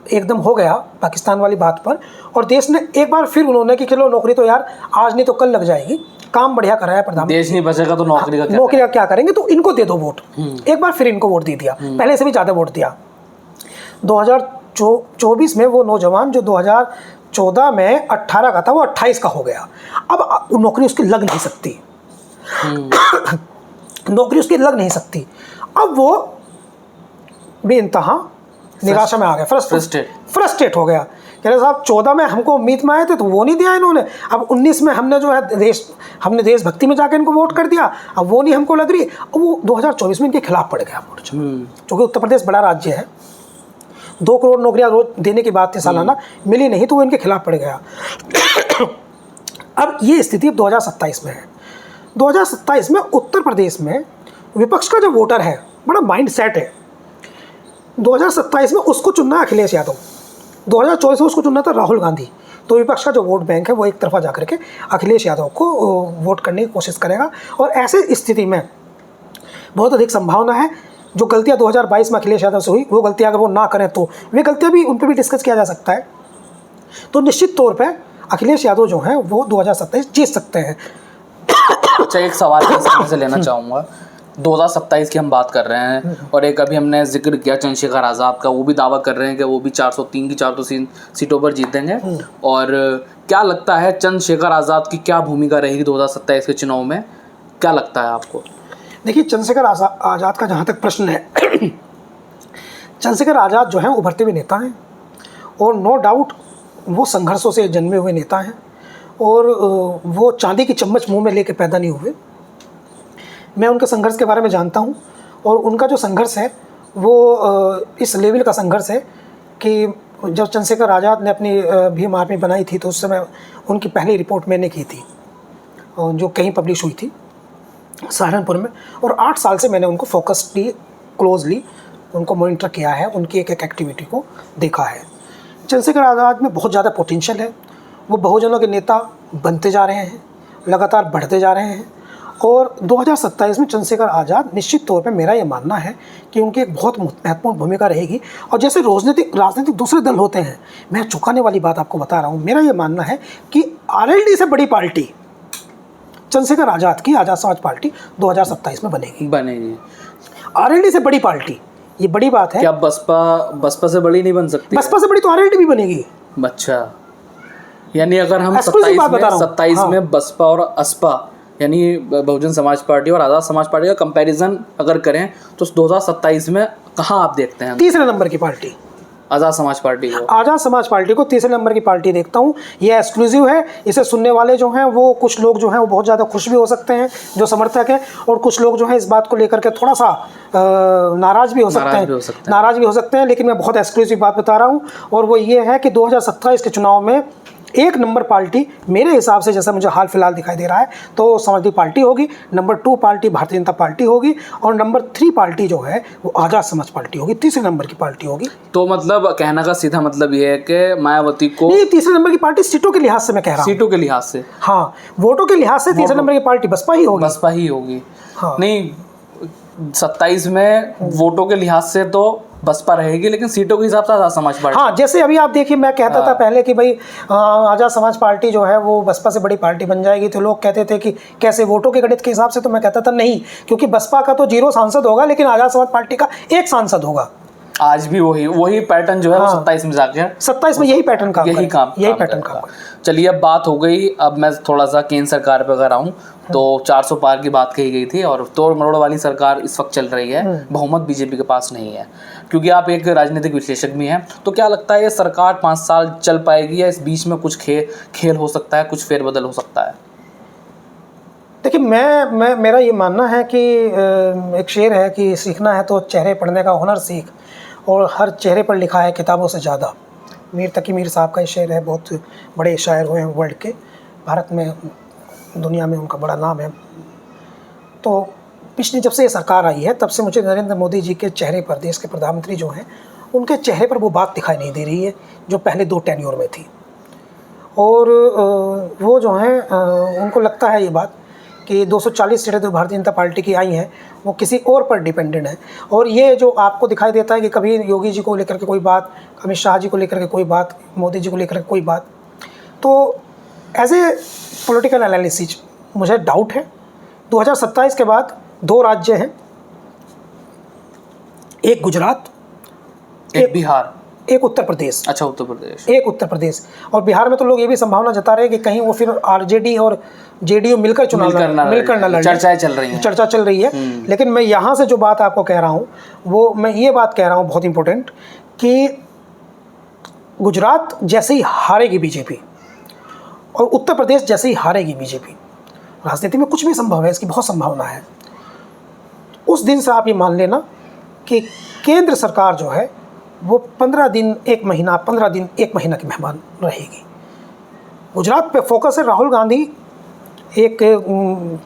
Speaker 1: एकदम हो गया पाकिस्तान वाली बात पर, और देश ने एक बार फिर उन्होंने कि चलो नौकरी तो यार आज नहीं तो कल लग जाएगी, काम बढ़िया कराया प्रधानमंत्री,
Speaker 2: देश नहीं बचेगा तो नौकरी
Speaker 1: का क्या करेंगे, तो इनको दे दो वोट। एक बार फिर इनको वोट दे दिया, पहले से भी ज़्यादा वोट दिया। 2024 में वो नौजवान जो 2014 में 18 का था वो 28 का हो गया। अब नौकरी उसकी लग नहीं सकती, नौकरी उसकी लग नहीं सकती। अब वो बेइंतहा निराशा में आ गया, फ्रस्ट्रेट हो गया। कह रहे साहब 14 में हमको उम्मीद में आए थे तो वो नहीं दिया इन्होंने, अब 19 में हमने जो है हमने देशभक्ति में जाकर इनको वोट कर दिया, अब वो नहीं हमको लग रही। अब वो 2024 में इनके खिलाफ पड़ गया वोट, क्योंकि उत्तर प्रदेश बड़ा राज्य है, 2 करोड़ नौकरियां रोज देने की बात थी सालाना, मिली नहीं तो वो इनके खिलाफ पड़ गया। अब ये स्थिति अब 2027 में है। 2027 में उत्तर प्रदेश में विपक्ष का जो वोटर है बड़ा माइंड सेट है। 2027 में उसको चुनना है अखिलेश यादव, 2024 में उसको चुनना था राहुल गांधी। तो विपक्ष का जो वोट बैंक है वो एक तरफा जाकर के अखिलेश यादव को वोट करने की कोशिश करेगा। और ऐसे स्थिति में बहुत अधिक संभावना है जो गलतियां 2022 में अखिलेश यादव से हुई, वो गलतियां अगर वो ना करें तो वे गलतियां भी, उन पर भी डिस्कस किया जा सकता है। तो निश्चित तौर पे अखिलेश यादव जो हैं वो 2027 जीत सकते हैं।
Speaker 2: अच्छा, एक सवाल मैं से लेना चाहूँगा। 2027 की हम बात कर रहे हैं और एक अभी हमने जिक्र किया चंद्रशेखर आज़ाद का, वो भी दावा कर रहे हैं कि वो भी 403 की 403 सीटों पर जीतेंगे। और क्या लगता है चंद्रशेखर आज़ाद की क्या भूमिका रहेगी 2027 के चुनाव में, क्या लगता है आपको?
Speaker 1: देखिए, चंद्रशेखर आज़ाद का जहाँ तक प्रश्न है, चंद्रशेखर आज़ाद जो हैं उभरते हुए नेता हैं और नो डाउट वो संघर्षों से जन्मे हुए नेता हैं और वो चांदी की चम्मच मुंह में लेके पैदा नहीं हुए। मैं उनके संघर्ष के बारे में जानता हूँ और उनका जो संघर्ष है वो इस लेवल का संघर्ष है कि जब चंद्रशेखर आज़ाद ने अपनी भीम आर्मी बनाई थी तो उस समय उनकी पहली रिपोर्ट मैंने की थी जो कहीं पब्लिश हुई थी सहारनपुर में, और 8 साल से मैंने उनको फोकसली क्लोजली उनको मॉनिटर किया है, उनकी एक एक एक्टिविटी को देखा है। चंद्रशेखर आज़ाद में बहुत ज़्यादा पोटेंशियल है, वो बहुजनों के नेता बनते जा रहे हैं, लगातार बढ़ते जा रहे हैं, और 2027 में चंद्रशेखर आज़ाद निश्चित तौर पे मेरा ये मानना है कि उनकी एक बहुत महत्वपूर्ण भूमिका रहेगी। और जैसे राजनीतिक दूसरे दल होते हैं, मैं चौंकाने वाली बात आपको बता रहा हूँ, मेरा ये मानना है कि आरएलडी से बड़ी पार्टी चंद्रशेखर आज़ाद की आज़ाद समाज पार्टी 2027 में बनेगी। आरएलडी से बड़ी पार्टी, ये बड़ी बात है।
Speaker 2: क्या बसपा से बड़ी नहीं बन सकती?
Speaker 1: बसपा से बड़ी तो आरएलडी भी बनेगी।
Speaker 2: अच्छा, यानी अगर हम
Speaker 1: Exclusive बात बता रहा हूँ।
Speaker 2: 27 में बसपा और असपा यानी बहुजन समाज पार्टी और आज़ाद समाज पार्टी का कंपैरिजन अगर करें तो 2027 में कहाँ आप देखते हैं?
Speaker 1: तीसरे नंबर की पार्टी
Speaker 2: आज़ाद समाज पार्टी को।
Speaker 1: आज़ाद समाज पार्टी को तीसरे नंबर की पार्टी देखता हूँ। ये एक्सक्लूसिव है, इसे सुनने वाले जो हैं वो कुछ लोग जो हैं वो बहुत ज़्यादा खुश भी हो सकते हैं जो समर्थक हैं, और कुछ लोग जो हैं इस बात को लेकर के थोड़ा सा नाराज़ भी हो सकते हैं, लेकिन मैं बहुत एक्सक्लूसिव बात बता रहा हूँ, और वो ये है कि 2027 के चुनाव में एक नंबर पार्टी मेरे हिसाब से, जैसा मुझे हाल फिलहाल दिखाई दे रहा है, तो समाजवादी पार्टी होगी, number 2 party Bharatiya Janata party होगी, और नंबर 3 पार्टी जो है वो आज़ाद समाज पार्टी होगी, तीसरे नंबर की पार्टी होगी।
Speaker 2: तो मतलब कहने का सीधा मतलब ये है कि मायावती को
Speaker 1: नहीं, तीसरे नंबर की पार्टी सीटों के लिहाज से मैं कह रहा हूँ।
Speaker 2: सीटों के लिहाज से?
Speaker 1: हाँ, वोटों के लिहाज से तीसरे नंबर की पार्टी बसपा ही होगी।
Speaker 2: हाँ। नहीं, 27 में वोटों के लिहाज से तो बसपा रहेगी, लेकिन सीटों के हिसाब से आज़ाद समाज पार्टी।
Speaker 1: हाँ, जैसे अभी आप देखिए, मैं कहता था पहले कि भाई आज़ाद समाज पार्टी जो है वो बसपा से बड़ी पार्टी बन जाएगी, तो लोग कहते थे कि कैसे वोटों के गणित के हिसाब से, तो मैं कहता था नहीं, क्योंकि बसपा का तो 0 सांसद होगा, लेकिन आज़ाद समाज पार्टी का 1 सांसद होगा।
Speaker 2: आज भी वही पैटर्न जो है वो 27 में जाके
Speaker 1: 27 में यही पैटर्न काम।
Speaker 2: चलिए, अब बात हो गई, अब मैं थोड़ा सा केंद्र सरकार पे अगर आऊँ तो 400 पार की बात कही गई थी, और तोड़ मरोड़ वाली सरकार इस वक्त चल रही है, बहुमत बीजेपी के पास नहीं है। क्योंकि आप एक राजनीतिक विश्लेषक भी हैं, तो क्या लगता है ये सरकार 5 साल चल पाएगी, या इस बीच में कुछ खेल हो सकता है, कुछ फेरबदल हो सकता है?
Speaker 1: देखिए, मेरा ये मानना है कि एक शेर है कि सीखना है तो चेहरे पढ़ने का हुनर सीख, और हर चेहरे पर लिखा है किताबों से ज़्यादा। मीर तकी मीर साहब का ये शेर है, बहुत बड़े शायर हुए हैं वर्ल्ड के, भारत में दुनिया में उनका बड़ा नाम है। तो पिछली जब से ये सरकार आई है तब से मुझे नरेंद्र मोदी जी के चेहरे पर, देश के प्रधानमंत्री जो हैं उनके चेहरे पर वो बात दिखाई नहीं दे रही है जो पहले 2 टेन्योर में थी। और वो जो हैं उनको लगता है ये बात कि 240 सीटें जो भारतीय जनता पार्टी की आई हैं वो किसी और पर डिपेंडेंट है। और ये जो आपको दिखाई देता है कि कभी योगी जी को लेकर के कोई बात, अमित शाह जी को लेकर के कोई बात, मोदी जी को लेकर के कोई बात, तो एज ए पॉलिटिकल एनालिसिस मुझे डाउट है। 2027 के बाद 2 राज्य हैं, एक गुजरात,
Speaker 2: एक बिहार,
Speaker 1: एक उत्तर प्रदेश।
Speaker 2: अच्छा, उत्तर प्रदेश।
Speaker 1: एक उत्तर प्रदेश, और बिहार में तो लोग ये भी संभावना जता रहे हैं कि कहीं वो फिर आरजेडी और जेडीयू मिलकर चुनाव मिलकर न लड़े।
Speaker 2: चर्चा चल रही है।
Speaker 1: लेकिन मैं यहाँ से जो बात आपको कह रहा हूँ वो मैं ये बात कह रहा हूँ बहुत इंपॉर्टेंट, कि गुजरात जैसे ही हारेगी बीजेपी और उत्तर प्रदेश जैसे ही हारेगी बीजेपी, राजनीति में कुछ भी संभव है, इसकी बहुत संभावना है। उस दिन से आप ये मान लेना कि केंद्र सरकार जो है वो 15 दिन 1 महीना की मेहमान रहेगी। गुजरात पे फोकस है। राहुल गांधी, एक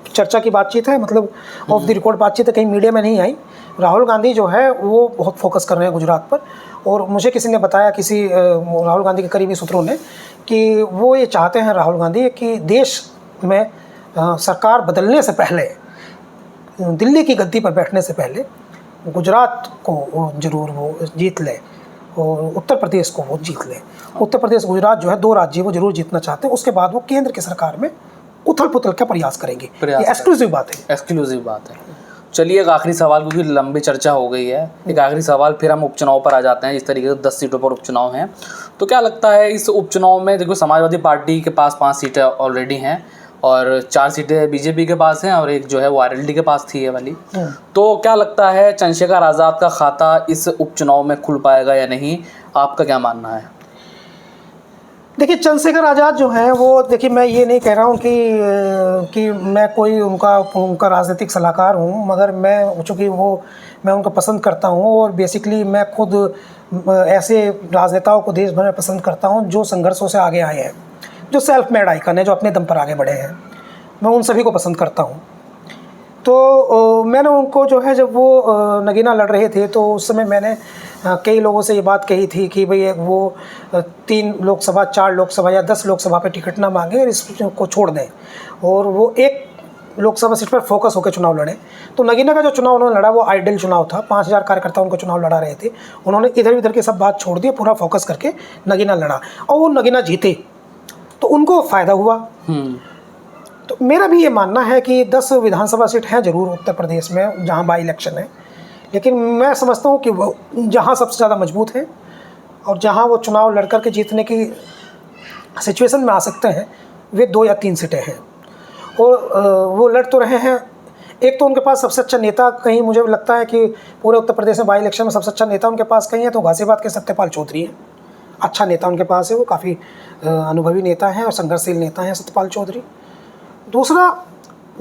Speaker 1: चर्चा की बातचीत है, मतलब ऑफ द रिकॉर्ड बातचीत है, कहीं मीडिया में नहीं आई। राहुल गांधी जो है वो बहुत फोकस कर रहे हैं गुजरात पर, और मुझे किसी ने बताया, किसी राहुल गांधी के करीबी सूत्रों ने, कि वो ये चाहते हैं राहुल गांधी कि देश में सरकार बदलने से पहले, दिल्ली की गद्दी पर बैठने से पहले गुजरात को ज़रूर वो जीत ले और उत्तर प्रदेश को वो जीत ले। उत्तर प्रदेश गुजरात जो है 2 राज्य वो ज़रूर जीतना चाहते हैं। उसके बाद वो केंद्र की सरकार में उथल पुथल का प्रयास करेंगे। ये एक्सक्लूसिव बात है।
Speaker 2: चलिए, एक आखिरी सवाल, क्योंकि लंबी चर्चा हो गई है, एक आखिरी सवाल, फिर हम उपचुनाव पर आ जाते हैं। जिस तरीके से 10 सीटों पर उपचुनाव हैं, तो क्या लगता है इस उपचुनाव में, देखो समाजवादी पार्टी के पास 5 सीटें ऑलरेडी हैं और 4 सीटें बीजेपी के पास हैं, और एक जो है वो आरएलडी के पास थी ये वाली, तो क्या लगता है चंद्रशेखर आज़ाद का खाता इस उपचुनाव में खुल पाएगा या नहीं? आपका क्या मानना है?
Speaker 1: देखिए चंद्रशेखर आज़ाद जो हैं वो, देखिए मैं ये नहीं कह रहा हूँ कि मैं कोई उनका राजनीतिक सलाहकार हूँ, मगर मैं चूँकि मैं उनको पसंद करता हूँ और बेसिकली मैं खुद ऐसे राजनेताओं को देश भर में पसंद करता हूँ जो संघर्षों से आगे आए हैं, जो सेल्फ मेड आइकन है, जो अपने दम पर आगे बढ़े हैं। मैं उन सभी को पसंद करता हूँ। तो मैंने उनको जो है, जब वो नगीना लड़ रहे थे तो उस समय मैंने कई लोगों से ये बात कही थी कि भाई वो 3 लोकसभा, 4 लोकसभा या 10 लोकसभा पे टिकट ना मांगे और इसको छोड़ दें और वो एक लोकसभा सीट पर फोकस होकर चुनाव लड़े। तो नगीना का जो चुनाव उन्होंने लड़ा वो आइडियल चुनाव था। 5000 कार्यकर्ता उनको चुनाव लड़ा रहे थे। उन्होंने इधर उधर की सब बात छोड़ दी, पूरा फोकस करके नगीना लड़ा और वो नगीना जीते, तो उनको फ़ायदा हुआ। तो मेरा भी ये मानना है कि 10 विधानसभा सीट हैं ज़रूर उत्तर प्रदेश में जहाँ बाई इलेक्शन है, लेकिन मैं समझता हूँ कि वो जहाँ सबसे ज़्यादा मजबूत है और जहाँ वो चुनाव लड़ कर के जीतने की सिचुएशन में आ सकते हैं, वे 2 या 3 सीटें हैं और वो लड़ तो रहे हैं। एक तो उनके पास सबसे अच्छा नेता, कहीं मुझे लगता है कि पूरे उत्तर प्रदेश में बाई इलेक्शन में सबसे अच्छा नेता उनके पास कहीं है तो गाज़ियाबाद के सत्यपाल चौधरी हैं। अच्छा नेता उनके पास है, वो काफ़ी अनुभवी नेता हैं और संघर्षशील नेता हैं सत्यपाल चौधरी। दूसरा,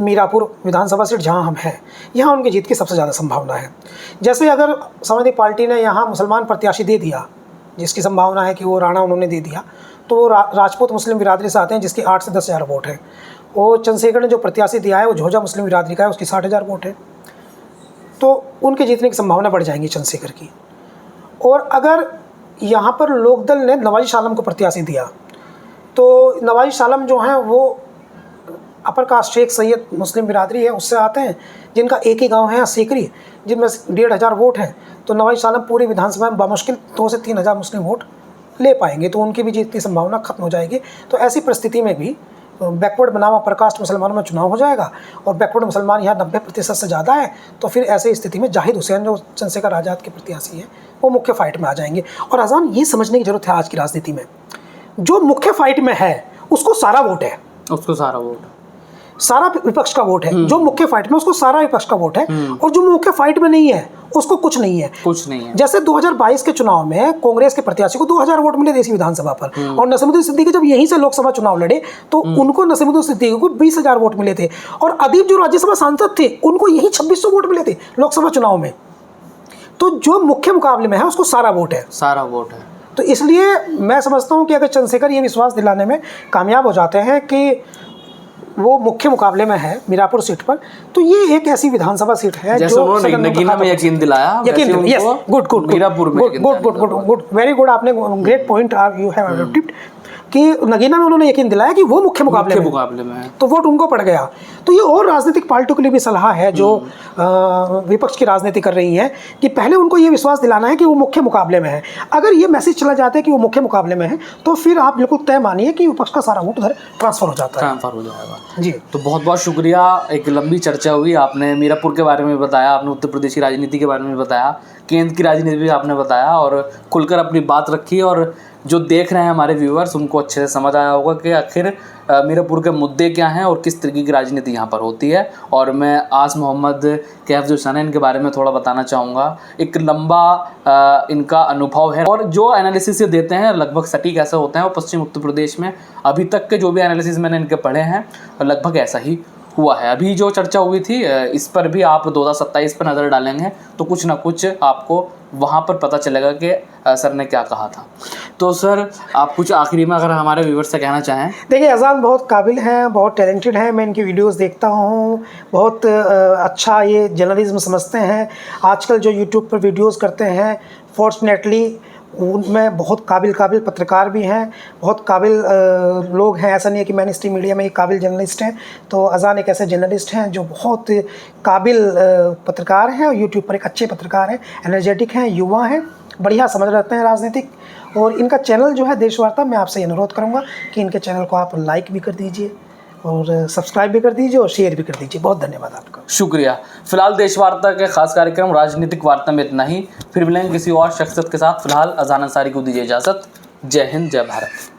Speaker 1: मीरापुर विधानसभा सीट जहां हम हैं, यहाँ उनकी जीत की सबसे ज़्यादा संभावना है। जैसे अगर समाजवादी पार्टी ने यहाँ मुसलमान प्रत्याशी दे दिया, जिसकी संभावना है कि वो राणा उन्होंने दे दिया, तो वो राजपूत मुस्लिम बिरादरी से आते हैं जिसकी 8 से 10 हज़ार वोट है। और चंद्रशेखर ने जो प्रत्याशी दिया है वो झोजा मुस्लिम बिरादरी का है, उसकी 60,000 वोट है। तो उनके जीतने की संभावना बढ़ जाएंगी चंद्रशेखर की। और अगर यहाँ पर लोकदल ने नवाज़िश आलम को प्रत्याशी दिया, तो नवाज़िश आलम जो हैं वो अपर कास्ट शेख सैयद मुस्लिम बिरादरी है, उससे आते हैं, जिनका एक ही गांव है सीकरी, जिनमें 1,500 वोट हैं। तो नवाज़िश आलम पूरी विधानसभा में बामुश्किल 2 से 3 हज़ार मुस्लिम वोट ले पाएंगे, तो उनकी भी जीत की संभावना खत्म हो जाएगी। तो ऐसी परिस्थिति में भी बैकवर्ड बनाम अपर कास्ट मुसलमानों में चुनाव हो जाएगा और बैकवर्ड मुसलमान यहाँ 90% से ज़्यादा है। तो फिर ऐसी स्थिति में जाहिद हुसैन जो चंद्रशेखर आज़ाद के प्रत्याशी हैं वो मुख्य फाइट में आ जाएंगे। और अजान ये समझने की जरूरत है आज की राजनीति में, जो मुख्य फाइट में है उसको सारा वोट है,
Speaker 2: उसको सारा वोट,
Speaker 1: सारा विपक्ष का वोट है। जो मुख्य फाइट में उसको सारा विपक्ष का वोट है और जो मुख्य फाइट में नहीं है उसको कुछ नहीं है,
Speaker 2: कुछ नहीं है।
Speaker 1: जैसे 2022 के चुनाव में कांग्रेस के प्रत्याशी को 2000 वोट मिले थे इसी विधानसभा पर और नसीमुद्दीन सिद्दीकी जब यहीं से लोकसभा चुनाव लड़े तो उनको नसीमुद्दीन सिद्दीकी को 20,000 वोट मिले थे और अदीब जो राज्यसभा सांसद थे उनको यही 2600 वोट मिले थे लोकसभा चुनाव में। तो जो मुख्य मुकाबले में है उसको सारा वोट है,
Speaker 2: सारा वोट है।
Speaker 1: तो इसलिए मैं समझता हूँ कि अगर चंद्रशेखर ये विश्वास दिलाने में कामयाब हो जाते हैं कि वो मुख्य मुकाबले में है मीरापुर सीट पर, तो ये एक ऐसी विधानसभा सीट है
Speaker 2: जो नगीना में यकीन दिलाया,
Speaker 1: गुड
Speaker 2: मीरापुर में
Speaker 1: गुड वेरी गुड, आपने great point you have adopted कि नगीना में उन्होंने यकीन दिलाया कि वो मुख्य मुकाबले में है, तो वोट उनको पड़ गया। तो ये और राजनीतिक पार्टियों के लिए भी सलाह है जो विपक्ष की राजनीति कर रही है कि पहले उनको ये विश्वास दिलाना है कि वो मुख्य मुकाबले में है। अगर ये मैसेज चला जाता है कि वो मुख्य मुकाबले में है तो फिर आप बिल्कुल तय मानिए कि विपक्ष का सारा वोट उधर ट्रांसफर हो जाता है,
Speaker 2: ट्रांसफर हो जाएगा
Speaker 1: जी।
Speaker 2: तो बहुत बहुत शुक्रिया, एक लंबी चर्चा हुई, आपने मीरापुर के बारे में बताया, आपने उत्तर प्रदेश की राजनीति के बारे में बताया, केंद्र की राजनीति भी आपने बताया और खुलकर अपनी बात रखी और जो देख रहे हैं हमारे व्यूअर्स उनको अच्छे से समझ आया होगा कि आखिर मीरापुर के मुद्दे क्या हैं और किस तरीके की राजनीति यहाँ पर होती है। और मैं आज मोहम्मद कैफ जो सन है इनके बारे में थोड़ा बताना चाहूँगा। एक लंबा इनका अनुभव है और जो एनालिसिस ये देते हैं लगभग सटीक ऐसा होते हैं। और पश्चिम उत्तर प्रदेश में अभी तक के जो भी एनालिसिस मैंने इनके पढ़े हैं लगभग ऐसा ही हुआ है। अभी जो चर्चा हुई थी इस पर भी आप 2027 पर नज़र डालेंगे तो कुछ ना कुछ आपको वहाँ पर पता चलेगा कि सर ने क्या कहा था। तो सर आप कुछ आखिरी में अगर हमारे व्यूवर्स से कहना चाहें।
Speaker 1: देखिए अजान बहुत काबिल हैं, बहुत टैलेंटेड हैं, मैं इनकी वीडियोस देखता हूँ, बहुत अच्छा ये जर्नलिज्म समझते हैं। आजकल जो यूट्यूब पर वीडियोस करते हैं फॉर्चुनेटली उनमें बहुत काबिल पत्रकार भी हैं, बहुत काबिल लोग हैं। ऐसा नहीं है कि मैन स्ट्रीम मीडिया में एक काबिल जर्नलिस्ट हैं, तो अजान एक ऐसे जर्नलिस्ट हैं जो बहुत काबिल पत्रकार हैं और यूट्यूब पर एक अच्छे पत्रकार हैं, एनर्जेटिक हैं, युवा हैं, बढ़िया समझ रखते हैं राजनीतिक। और इनका चैनल जो है देशवार्ता, मैं आपसे अनुरोध करूँगा कि इनके चैनल को आप लाइक भी कर दीजिए और सब्सक्राइब भी कर दीजिए और शेयर भी कर दीजिए। बहुत धन्यवाद आपका,
Speaker 2: शुक्रिया। फिलहाल देशवार्ता के खास कार्यक्रम राजनीतिक वार्ता में इतना ही, फिर मिलेंगे किसी और शख्सियत के साथ। फिलहाल अजान अंसारी को दीजिए इजाज़त। जय हिंद, जय भारत।